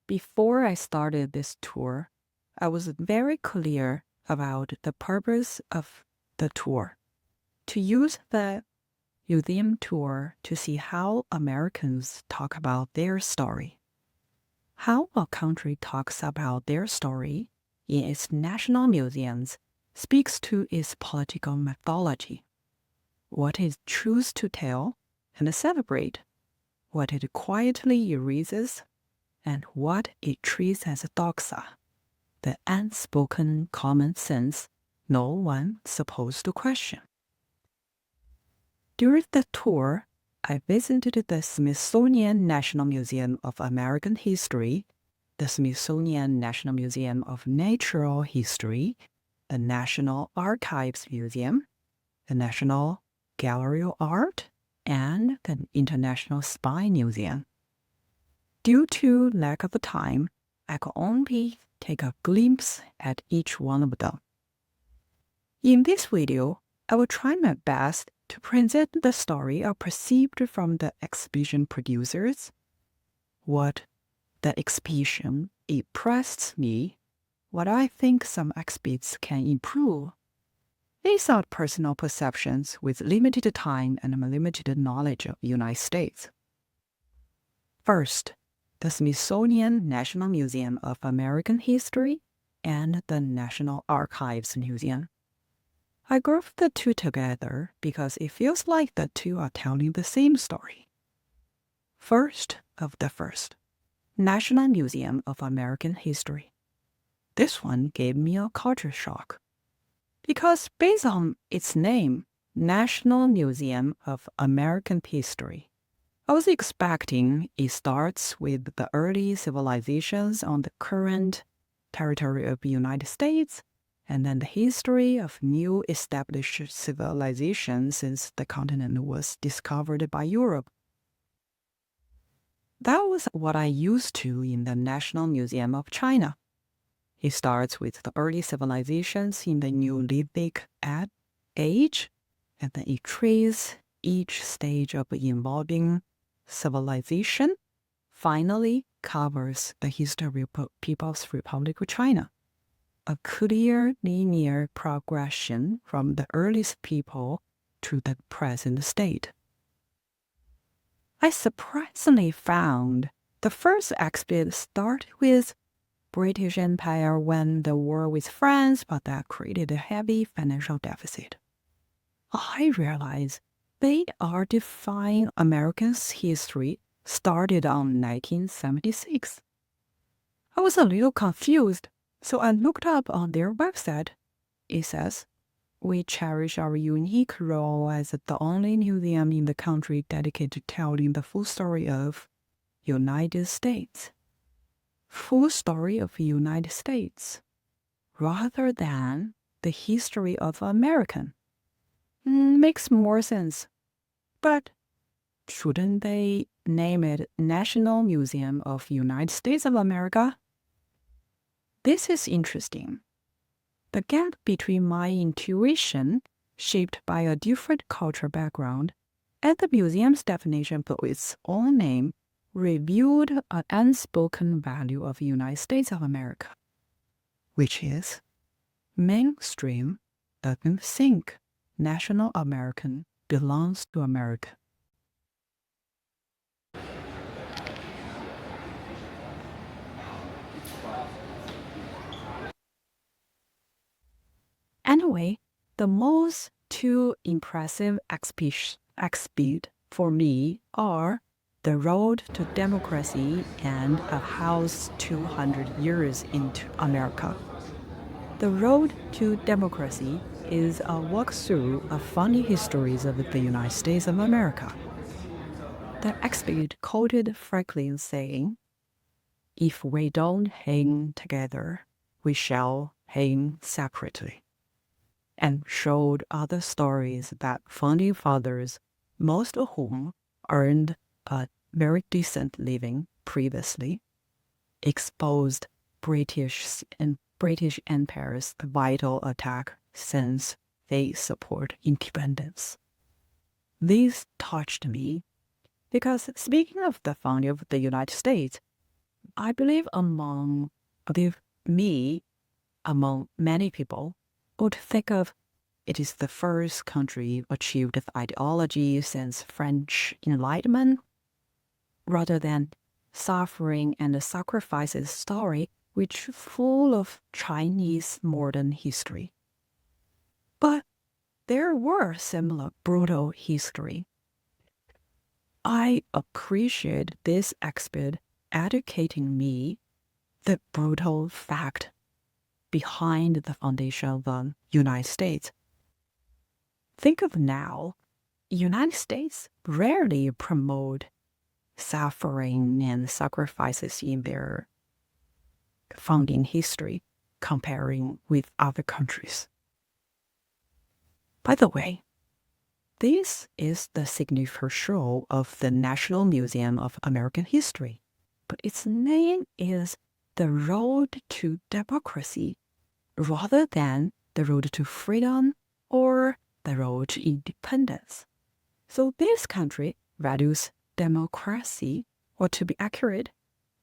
Before I started this tour, I was very clear about the purpose of the tour to use the museum tour to see how Americans talk about their story. How a country talks about their story in its national museums speaks to its political mythology. What it chooses to tell and celebrate, what it quietly erases, and what it treats as a doxa, the unspoken common sense no one supposed to question. During the tour, I visited the Smithsonian National Museum of American History, the Smithsonian National Museum of Natural History, the National Archives Museum, the National Gallery of Art, and the International Spy Museum. Due to lack of time, I could only take a glimpse at each one of them. In this video, I will try my best to present the story I perceived from the exhibition producers, what the exhibition impressed me, what I think some exhibits can improve. These are personal perceptions with limited time and limited knowledge of the United States. First, the Smithsonian National Museum of American History and the National Archives Museum. I grouped the two together because it feels like the two are telling the same story. First of the first, National Museum of American History. This one gave me a culture shock. Because based on its name, National Museum of American History, I was expecting it starts with the early civilizations on the current territory of the United States, and then the history of new established civilizations since the continent was discovered by Europe. That was what I used to in the National Museum of China. It starts with the early civilizations in the Neolithic age, and then it traces each stage of evolving civilization, finally covers the history of People's Republic of China. A clear linear progression from the earliest people to the present state. I surprisingly found the first exhibit started with British Empire won the war with France, but that created a heavy financial deficit. I realized they are defining Americans' history started on 1976. I was a little confused, so I looked up on their website. It says, "We cherish our unique role as the only museum in the country dedicated to telling the full story of United States." Full story of United States, rather than the history of American. Makes more sense. But shouldn't they name it National Museum of United States of America? This is interesting. The gap between my intuition, shaped by a different cultural background, and the museum's definition for its own name revealed an unspoken value of the United States of America, which is mainstream doesn't think national American belongs to America. Anyway, the most two impressive exhibit for me are The Road to Democracy and A House 200 Years into America. The Road to Democracy is a walkthrough of funny histories of the United States of America. The exhibit quoted Franklin saying, "If we don't hang together, we shall hang separately," and showed other stories that founding fathers, most of whom earned a very decent living previously, exposed British Empire's vital attack since they support independence. This touched me because speaking of the founding of the United States, I believe among many people, would think of it is the first country achieved the ideology since French Enlightenment, rather than suffering and sacrifices story which full of Chinese modern history. But there were similar brutal history. I appreciate this expert educating me the brutal fact behind the foundation of the United States. Think of now, United States rarely promote suffering and sacrifices in their founding history comparing with other countries. By the way, this is the signature show of the National Museum of American History, but its name is The Road to Democracy rather than The Road to Freedom or The Road to Independence. So this country values democracy, or to be accurate,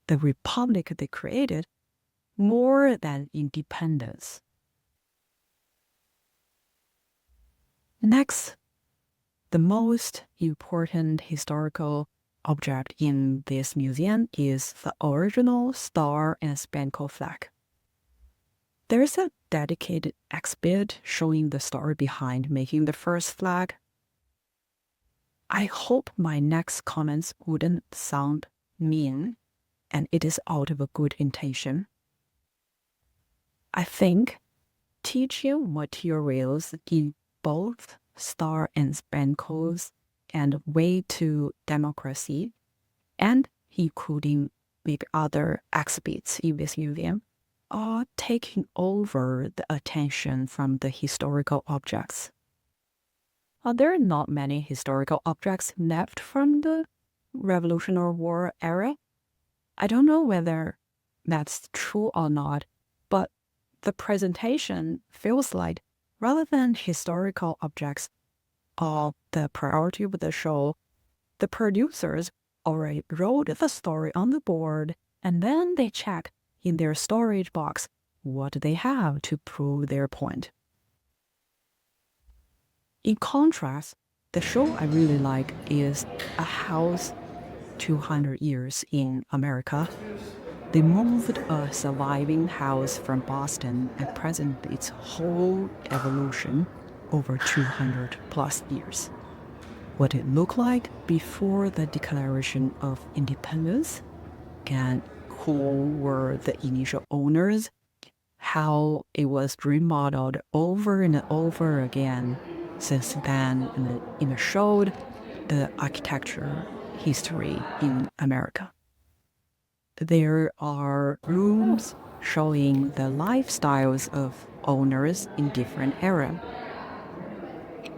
the republic they created, more than independence. Next, the most important historical object in this museum is the original Star and Spangled Flag. There's a dedicated exhibit showing the story behind making the first flag. I hope my next comments wouldn't sound mean, and it is out of a good intention. I think teaching materials in both Star and Spangled and Way to Democracy, and including with other exhibits in this museum, are taking over the attention from the historical objects. Are there not many historical objects left from the Revolutionary War era? I don't know whether that's true or not, but the presentation feels like rather than historical objects are the priority of the show, the producers already wrote the story on the board and then they check in their storage box what they have to prove their point. In contrast, the show I really like is A House 200 Years in America. They moved a surviving house from Boston and presented its whole evolution over 200 plus years. What it looked like before the Declaration of Independence, and who were the initial owners, how it was remodeled over and over again since then, and it showed the architecture history in America. There are rooms showing the lifestyles of owners in different eras.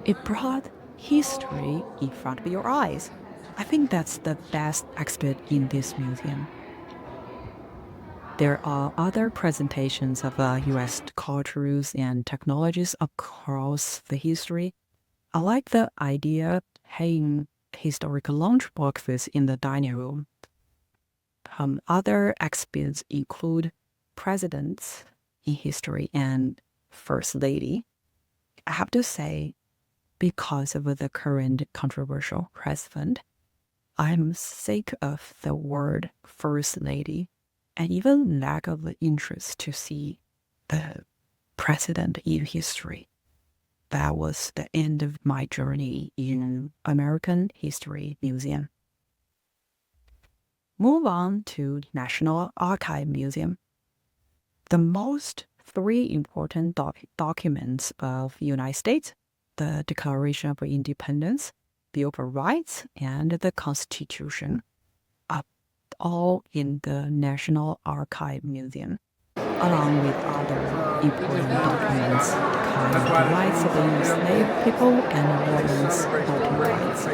It brought history in front of your eyes. I think that's the best exhibit in this museum. There are other presentations of U.S. cultures and technologies across the history. I like the idea of having historical lunch boxes in the dining room. Other exhibits include presidents in history and First Lady. I have to say, because of the current controversial president, I'm sick of the word First Lady and even lack of interest to see the president in history. That was the end of my journey in American History Museum. Move on to National Archive Museum. The most three important documents of United States, the Declaration of Independence, Bill of Rights, and the Constitution, are all in the National Archive Museum, along with other important documents covering the rights of the enslaved people and women's voting rights.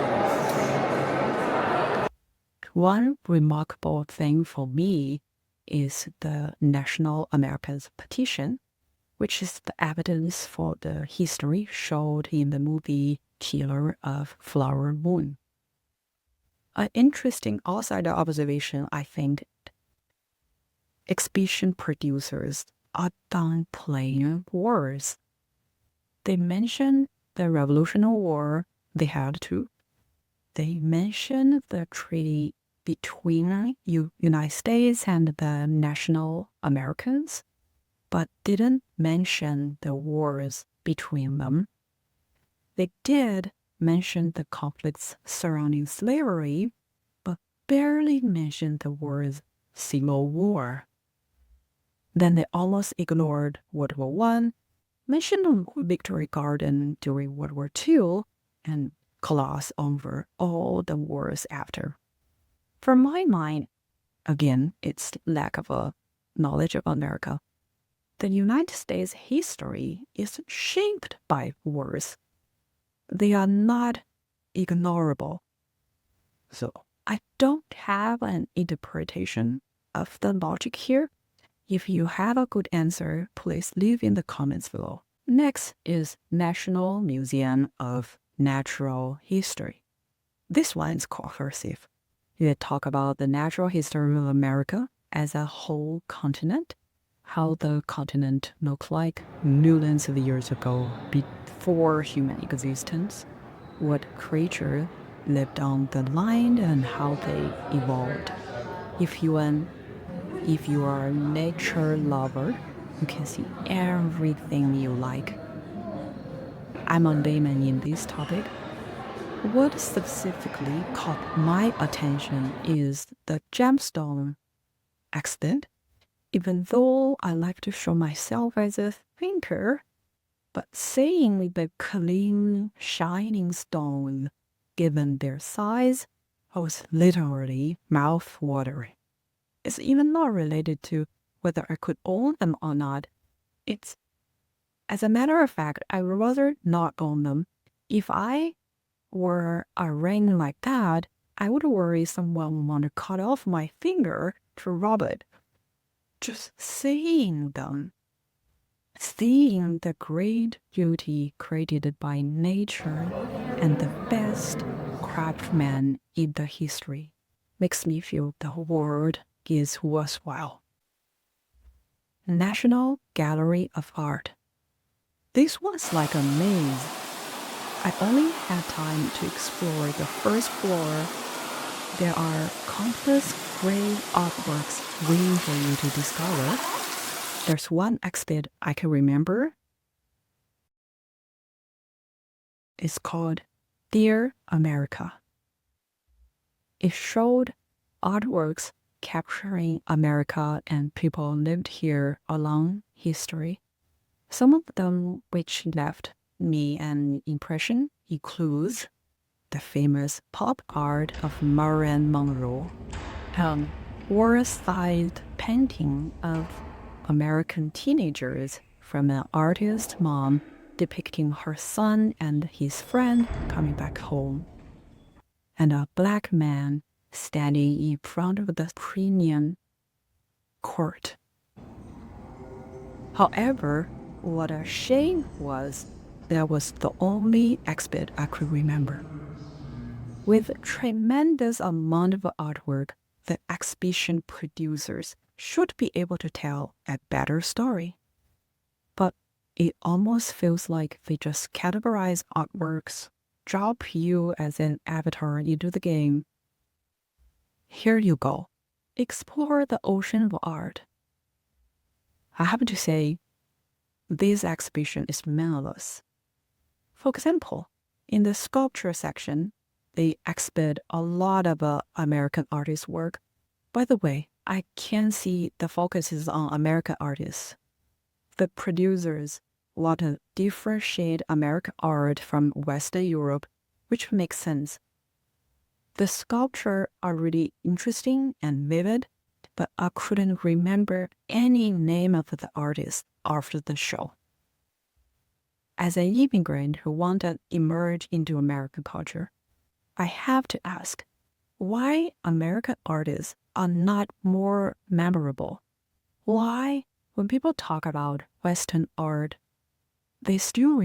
One remarkable thing for me is the National Americans Petition, which is the evidence for the history showed in the movie Killer of Flower Moon. An interesting outsider observation, I think, exhibition producers are downplaying wars. They mention the Revolutionary War, they had to. They mention the treaty between United States and the national Americans, but didn't mention the wars between them. They did mention the conflicts surrounding slavery, but barely mentioned the words Civil War. Then they almost ignored World War I, mentioned Victory Garden during World War II, and glossed over all the wars after. From my mind, again, it's lack of a knowledge of America. The United States history is shaped by wars. They are not ignorable. So I don't have an interpretation of the logic here. If you have a good answer, please leave in the comments below. Next is National Museum of Natural History. This one is cohesive. You talk about the natural history of America as a whole continent, how the continent looked like millions of years ago before human existence, what creature lived on the land and how they evolved. If you are a nature lover, you can see everything you like. I'm a layman in this topic. What specifically caught my attention is the gemstone accident. Even though I like to show myself as a thinker, but seeing the clean, shining stone, given their size, was literally mouth-watering. It's even not related to whether I could own them or not. As a matter of fact, I'd rather not own them. If I were a ring like that, I would worry someone would want to cut off my finger to rob it. Just seeing them, seeing the great beauty created by nature and the best craftsmen in the history, makes me feel the world is worthwhile. National Gallery of Art. This was like a maze. I only had time to explore the first floor. There are countless great artworks waiting for you to discover. There's one exhibit I can remember. It's called Dear America. It showed artworks capturing America and people lived here along history. Some of them which left me an impression includes the famous pop art of Marilyn Monroe, war-sized painting of American teenagers from an artist's mom depicting her son and his friend coming back home, and a black man standing in front of the Crimean court. However, what a shame was that was the only exhibit I could remember. With a tremendous amount of artwork, the exhibition producers should be able to tell a better story. But it almost feels like they just categorize artworks, drop you as an avatar into the game. Here you go. Explore the ocean of art. I have to say, this exhibition is meaningless. For example, in the sculpture section, they exhibit a lot of American artists' work. By the way, I can see the focus is on American artists. The producers want to differentiate American art from Western Europe, which makes sense. The sculptures are really interesting and vivid, but I couldn't remember any name of the artist after the show. As an immigrant who wanted to emerge into American culture, I have to ask, why American artists are not more memorable? Why, when people talk about Western art, they still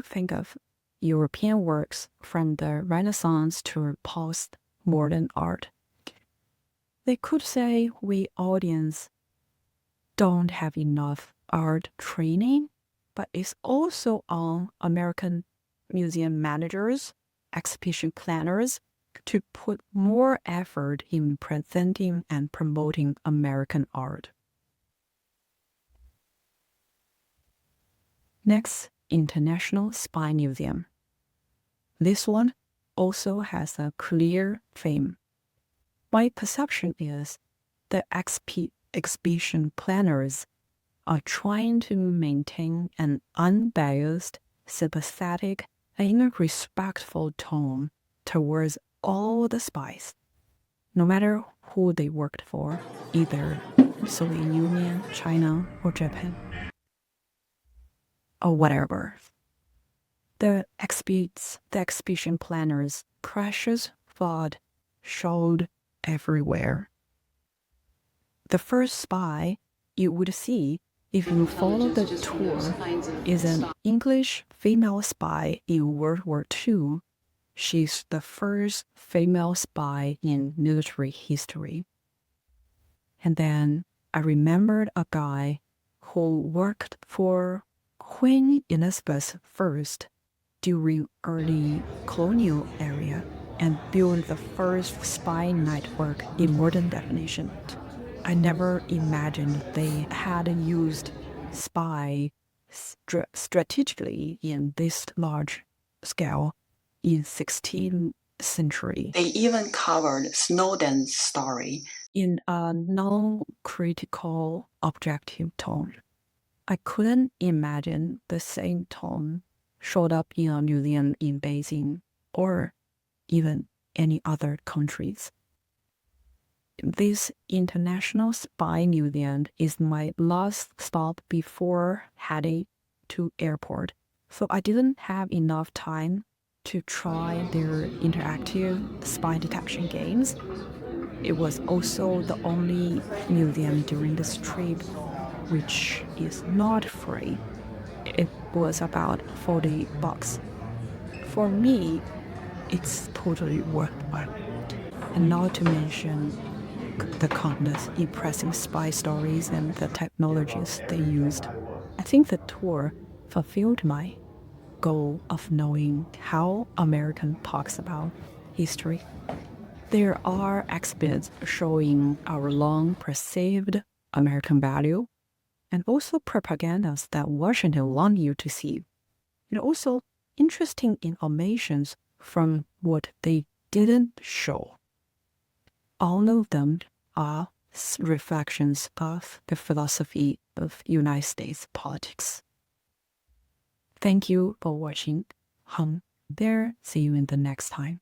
think of European works from the Renaissance to post-modern art? They could say we audience don't have enough art training, but it's also on American museum managers, exhibition planners to put more effort in presenting and promoting American art. Next, International Spy Museum. This one also has a clear theme. My perception is the exhibition planners are trying to maintain an unbiased, sympathetic, and respectful tone towards all the spies, no matter who they worked for, either Soviet Union, China, or Japan, or whatever. The exhibition planners' precious thought showed everywhere. The first spy you would see if you follow the tour is an English female spy in World War II. She's the first female spy in military history. And then I remembered a guy who worked for Queen Elizabeth I during early colonial era and built the first spy network in modern definition. I never imagined they had used spy strategically in this large scale in 16th century. They even covered Snowden's story in a non-critical, objective tone. I couldn't imagine the same tone showed up in a museum in Beijing or even any other countries. This International Spy Museum is my last stop before heading to airport, so I didn't have enough time to try their interactive spy detection games. It was also the only museum during this trip which is not free. It was about $40. For me, it's totally worthwhile. And not to mention the countless impressive spy stories and the technologies they used. I think the tour fulfilled my goal of knowing how American talks about history. There are exhibits showing our long perceived American value and also propagandas that Washington wants you to see. And also interesting informations from what they didn't show. All of them are reflections of the philosophy of United States politics. Thank you for watching. Hung there. See you in the next time.